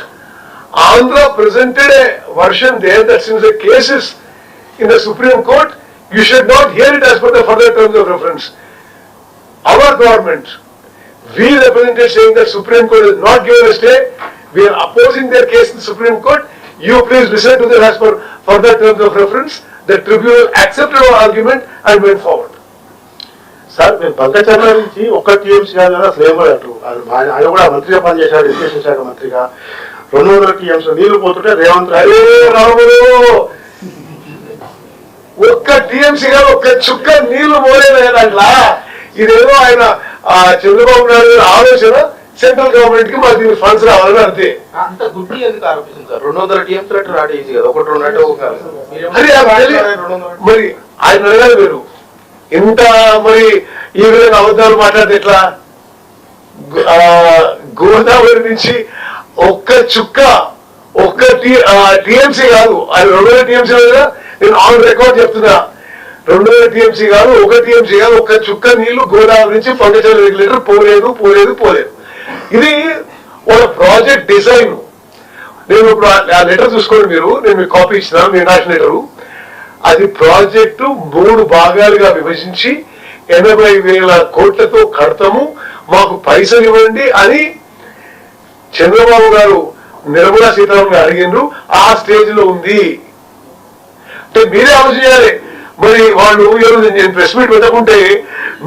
Speaker 2: Andhra presented a version there that since the case is in the Supreme Court, you should not hear it as per the further terms of reference. Our government, we represented saying that Supreme Court is not given a stay, we are opposing their case in the Supreme Court, you please listen to them as per further terms of reference. The tribunal accepted our argument and went forward.
Speaker 6: Sir మేము పంకచర్ల నుంచి ఒక్క TMC కాదు కదా అసలు ఏమో అంటారు ఆయన కూడా మంత్రిగా పనిచేశాడు, ఎడ్యుకేషన్ శాఖ మంత్రిగా. 200 టీఎంసీ నీళ్లు పోతుంటే రేవంత్
Speaker 2: అరే రాములు, ఒక్క టీఎంసీ గారు ఒక్క చుక్క నీళ్లు మోలేదు దాంట్లో. ఇదేదో ఆయన చంద్రబాబు నాయుడు గారి ఆలోచన, సెంట్రల్ గవర్నమెంట్ కి మాకు ఫండ్స్ రావాలని అంతే.
Speaker 5: అంత గుడ్డి ఎందుకు ఆరోపిస్తుంది సార్? 200 టీఎంసీ లెటర్ రాడు ఈజీ కదా, ఒకటి రెండు అంటే ఒక
Speaker 2: మరి ఆయన అడగాలి మీరు. ఇంత మరి ఈ విధంగా అబద్ధాలు మాట్లాడితే ఎట్లా? గోదావరి నుంచి ఒక్క చుక్క ఒక్క టీఎంసీ కాదు, అది 200 టీఎంసీ కదా, నేను ఆన్ రికార్డ్ చెప్తున్నా. 200 టీఎంసీ కాదు, ఒక టీఎంసీ కాదు, ఒక్క చుక్క నీళ్లు గోదావరి నుంచి పంకచర్ల రెగ్యులేటర్ పోలేదు పోలేదు పోలేదు. ఇది ఒక ప్రాజెక్ట్ డిజైన్. నేను ఇప్పుడు ఆ లెటర్ చూసుకోండి మీరు, నేను మీకు కాపీ ఇచ్చిన, మీరు రాసిన లెటరు. అది ప్రాజెక్టు 3 భాగాలుగా విభజించి 80,000 కోట్లతో కడతాము, మాకు పైసలు ఇవ్వండి అని చంద్రబాబు గారు నిర్మలా సీతారామన్ గారు అడిగినారు. ఆ స్టేజ్ లో ఉంది. అంటే మీరే ఆలోచన చేయాలి. మరి వాళ్ళు నేను ప్రెస్ మీట్ పెట్టకుంటే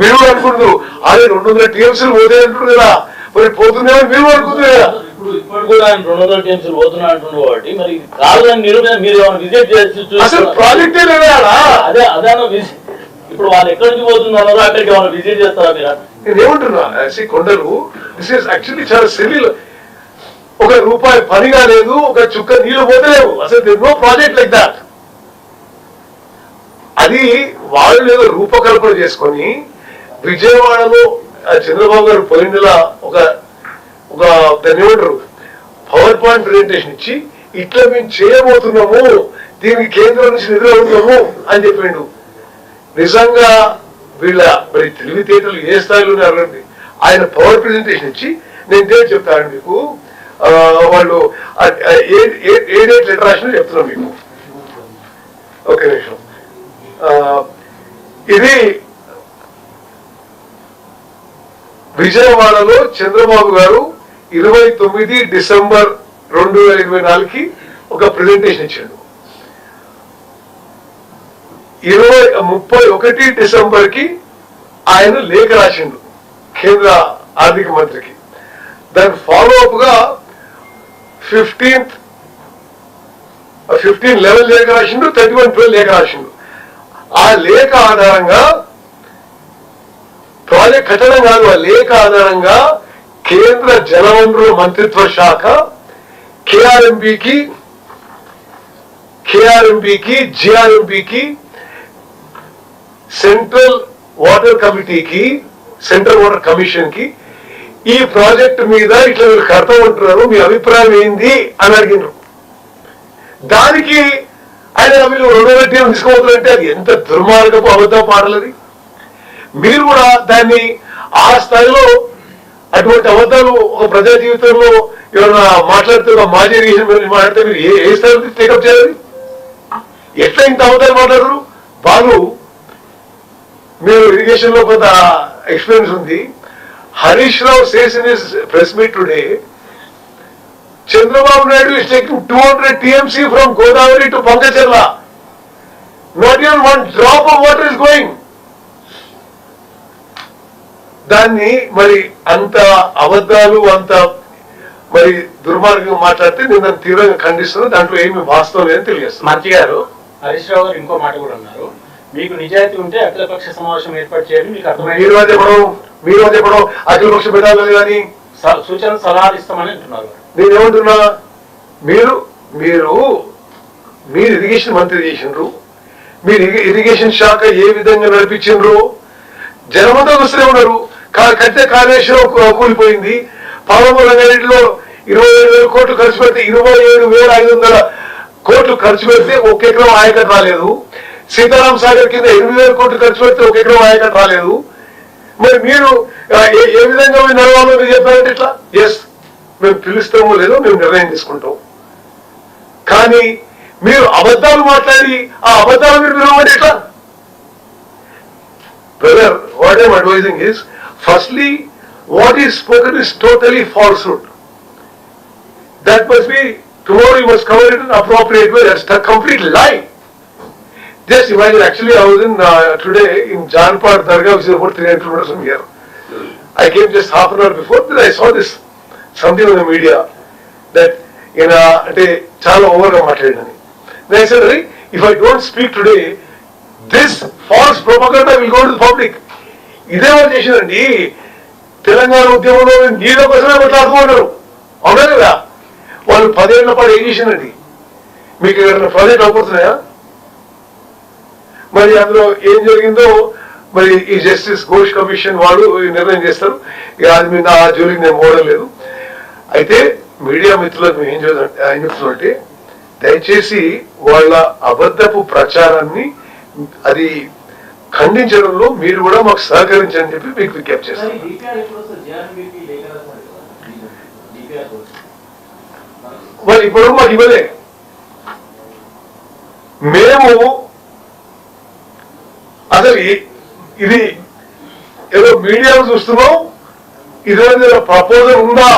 Speaker 2: మీరు అనుకుంటున్నారు అదే 200 టీఎంసీలు పోతే అంటున్నారు కదా, మరి పోతున్నాయని మీరు అనుకుంటున్నారు కదా.
Speaker 4: ఇప్పుడు కూడా ఆయన 200 టీఎంసీలు పోతున్నా అంటున్నారు కాబట్టి మరి కాదని మీరు విజిట్ చేసి
Speaker 2: అసలు ప్రాజెక్టే లేదా?
Speaker 4: అదే ఇప్పుడు వాళ్ళు ఎక్కడి నుంచి పోతున్నారో అక్కడికి వాళ్ళు విజిట్ చేస్తారా మీరు?
Speaker 2: నేనేమంటున్నా, కొండలు దిస్ ఇస్ యాక్చువల్లీ చాలా సివిల్. ఒక రూపాయి పనిగా లేదు, ఒక చుక్క నీళ్లు పోతలేవు. అసలు this no project like that. అది వాళ్ళు ఏదో రూపకల్పన చేసుకొని విజయవాడలో చంద్రబాబు గారు పోయినలా ఒక దాన్ని ఏమంటారు పవర్ పాయింట్ ప్రెజెంటేషన్ ఇచ్చి ఇట్లా మేము చేయబోతున్నాము, దీనికి కేంద్రం నుంచి నిధులు అవుతున్నాము అని చెప్పిండు. నిజంగా వీళ్ళ మరి తెలివితేటలు ఏ స్థాయిలో ఉన్నారండి. ఆయన పవర్ ప్రెజెంటేషన్ ఇచ్చి నేను డేట్ చెప్తాను మీకు, వాళ్ళు ఏ డేట్ లెటర్ రాసినా చెప్తున్నాం మీకు. ఒక నిమిషం. ఇది విజయవాడలో చంద్రబాబు గారు 29 డిసెంబర్ 2024కి ఒక ప్రెజెంటేషన్ ఇచ్చాడు. 31 డిసెంబర్కి ఆయన లేఖ రాసిండు కేంద్ర ఆర్థిక మంత్రికి. దాని ఫాలో అప్ గా 15/11 లేఖ రాసిండు, 31/12 లేఖ రాసిండు. ఆ లేఖ ఆధారంగా ప్రాజెక్ట్ కట్టడం కాదు, ఆ లేఖ ఆధారంగా కేంద్ర జలవనరుల మంత్రిత్వ శాఖ కేఆర్ఎంబికి, జిఆర్ఎంబికి, సెంట్రల్ వాటర్ కమిటీకి, సెంట్రల్ వాటర్ కమిషన్ కి ఈ ప్రాజెక్టు మీద ఇట్లా మీరు కడతామంటున్నారు, మీ అభిప్రాయం ఏంది అని అడిగినారు. దానికి ఆయన మీరు 200 టీఎం తీసుకోవద్దంటే అది ఎంత దుర్మార్గపు అబద్ధం పాటలది. మీరు కూడా దాన్ని ఆ స్థాయిలో అటువంటి అబద్ధాలు ఒక ప్రజా జీవితంలో ఎవరైనా మాట్లాడితే ఒక మాజీ ఇరిగేషన్ మాట్లాడితే మీరు ఏ స్థాయిలో టేకప్ చేయాలి? ఎట్లా ఇంత అబద్ధాలు మాట్లాడరు? బాలు, మీరు ఇరిగేషన్ లో కొంత ఎక్స్పీరియన్స్ ఉంది. Harish Rao says in his press meet today, Chandrababu Naidu is taking 200 TMC from Godavari to Pankacharla. Not even one drop of water is going. దాన్ని మరి అంత అబద్ధాలు అంత మరి దుర్మార్గంగా మాట్లాడితే నేను దాన్ని తీవ్రంగా ఖండిస్తున్నాను. దాంట్లో ఏమి వాస్తవం లేదని తెలియజేస్తాను.
Speaker 7: మంత్రి గారు హరీష్ రావు గారు ఇంకో మాట కూడా అన్నారు, మీకు నిజాయితీ ఉంటే అఖిలపక్ష సమావేశం ఏర్పాటు చేయండి, మీకు అర్థమైంది
Speaker 2: మీరు చెప్పడం అఖిలపక్ష పెట్టాలి కానీ
Speaker 7: సూచన సలహాలు ఇస్తామని అంటున్నారు.
Speaker 2: నేనేమంటున్నా, మీరు ఇరిగేషన్ మంత్రి చేసిండ్రు, మీరు ఇరిగేషన్ శాఖ ఏ విధంగా నడిపించిండ్రు, జనమంతా వస్తూనే ఉన్నారు. కట్టే కాళేశ్వరం కూలిపోయింది. పాలమూరు రంగారెడ్డిలో 27,000 కోట్లు ఖర్చు పెడితే 27,500 కోట్లు ఖర్చు పెడితే 1 ఎకరం ఆయకట్టు రాలేదు. సీతారాం సాగర్ కింద 8,000 కోట్లు ఖర్చు పెడితే 1 ఎకరం ఆయకట్టు రాలేదు. మరి మీరు ఏ విధంగా మీరు నడవాలో మీరు చెప్పారంటే ఇట్లా ఎస్ మేము పిలుస్తామో లేదో మేము నిర్ణయం తీసుకుంటాం, కానీ మీరు అబద్ధాలు మాట్లాడి ఆ అబద్ధాలు మీరు వినమంటే ఎట్లా? Brother, what I'm advising is firstly what is spoken is totally falsehood. That must be, tomorrow you must cover it in an appropriate way. That's a complete lie. Just imagine, actually I was in today in Janpad Dargah, which is about 300 kilometers from here. I came just half an hour before, then I saw this, something on the media, that అంటే చాలా ఓవర్గా మాట్లాడిందని. Then I said, if I don't speak today, this false propaganda will go to the public. ఇదే వాళ్ళు చేసిందండి. తెలంగాణ ఉద్యమంలో నీళ్ళ కోసమే కొట్లాడుతున్నారు, అవునా కదా? వాళ్ళు 10 ఏళ్ల పాటు ఏం చేసిందండి? మీకు ఏదైనా ప్రాజెక్ట్ అవబోతున్నాయా? మరి అందులో ఏం జరిగిందో మరి ఈ జస్టిస్ ఘోష్ కమిషన్ వాళ్ళు నిర్ణయం చేస్తారు. ఇక అది మీద ఆ జోలికి నేను పోవడం లేదు. అయితే మీడియా మిత్రులకు ఏం చెప్తున్నట్టే, దయచేసి వాళ్ళ అబద్ధపు ప్రచారాన్ని అది ఖండించడంలో మీరు కూడా మాకు సహకరించని చెప్పి మీకు విజ్ఞప్తి చేస్తాను. మరి ఇప్పుడు మాకు ఇవ్వలే. మేము అసలు ఇది ఏదో మీడియాలో చూస్తున్నాం, ఇదే ప్రపోజల్ ఉందా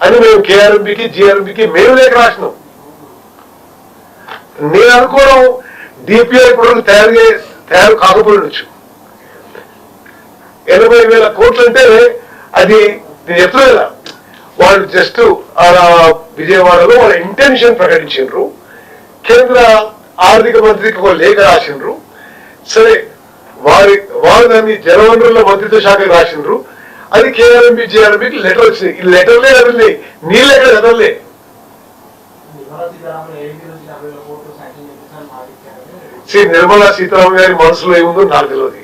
Speaker 2: అని మేము కేఆర్ఎంపీకి జిఆర్ఎంపీకి మేము లేఖ రాసినాం. నేను అనుకోవడం డిపిఆర్ ఇప్పుడు తయారు కాకపోవచ్చు. 80,000 కోట్లు అంటే అది నేను చెప్తున్నా, వాళ్ళు జస్ట్ విజయవాడలో వాళ్ళ ఇంటెన్షన్ ప్రకటించారు. కేంద్ర ఆర్థిక మంత్రికి ఒక లేఖ రాసిండ్రు. సరే, వారు దాన్ని జలవనరుల మంత్రిత్వ శాఖకి రాసిండ్రు. అది కేఆర్ఎంపీ జిఆర్ఎంపీకి లెటర్ వచ్చింది. ఈ లెటర్లే కదలే, నీళ్ళు ఎక్కడ కదలే. నిర్మలా సీతారామన్ గారి మనసులో ఏముందో నాకు తెలియదు.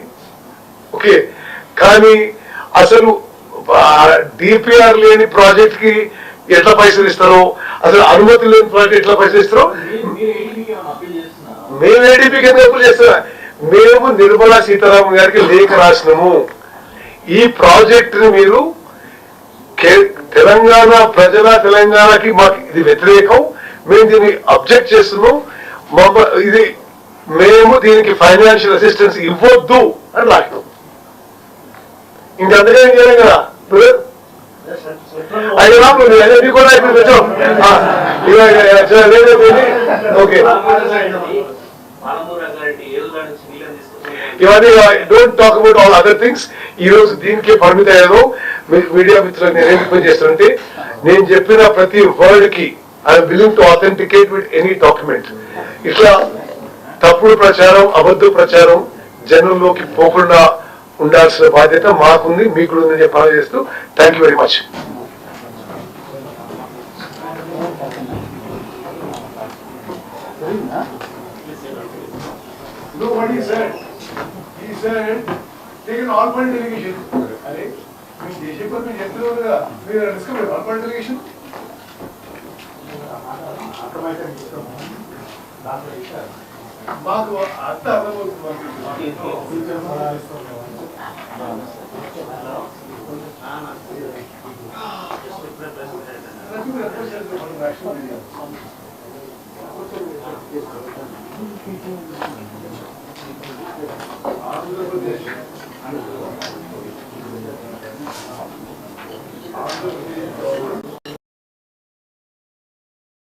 Speaker 2: ఓకే, కానీ అసలు డిపిఆర్ లేని ప్రాజెక్ట్ కి ఎట్లా పైసలు ఇస్తారో, అసలు అనుమతి లేని ప్రాజెక్ట్ ఎట్లా పైసలు ఇస్తారో మేము ఏడీపీకి ఎందుకు అప్పులు చేస్తున్నా? మేము నిర్మలా సీతారామన్ గారికి లేఖ రాసినాము. ఈ ప్రాజెక్ట్ ని మీరు తెలంగాణ తెలంగాణకి మాకు ఇది వ్యతిరేకం, మేము దీన్ని అబ్జెక్ట్ చేస్తున్నాం, ఇది మేము దీనికి ఫైనాన్షియల్ అసిస్టెన్స్ ఇవ్వద్దు అని రాసినాం. ఇంకంతగా ఏం చేయలేం కదా. అయ్యో కూడా ఓకే, ఇవన్నీ don't talk about all other things. ఈ రోజు దీనికే పరిమిత అయ్యాను. మీడియా మిత్రులకు నేను ఏం రిక్వెస్ట్ చేస్తానంటే, నేను చెప్పిన ప్రతి వర్డ్ కి I'm willing to authenticate with any document. ఇట్లా తప్పుడు ప్రచారం, అబద్ధ ప్రచారం జనంలోకి పోకుండా ఉండాల్సిన బాధ్యత మాకుంది, మీకు ఉందని చెప్పి చేస్తూ thank you very much.
Speaker 1: No, what he said? He said, take an all-point delegation. अरे, मैं देशे पर मैं जैसे लोग का, मेरा रिस्क में all-point delegation. बात वो आता है वो आंध्र प्रदेश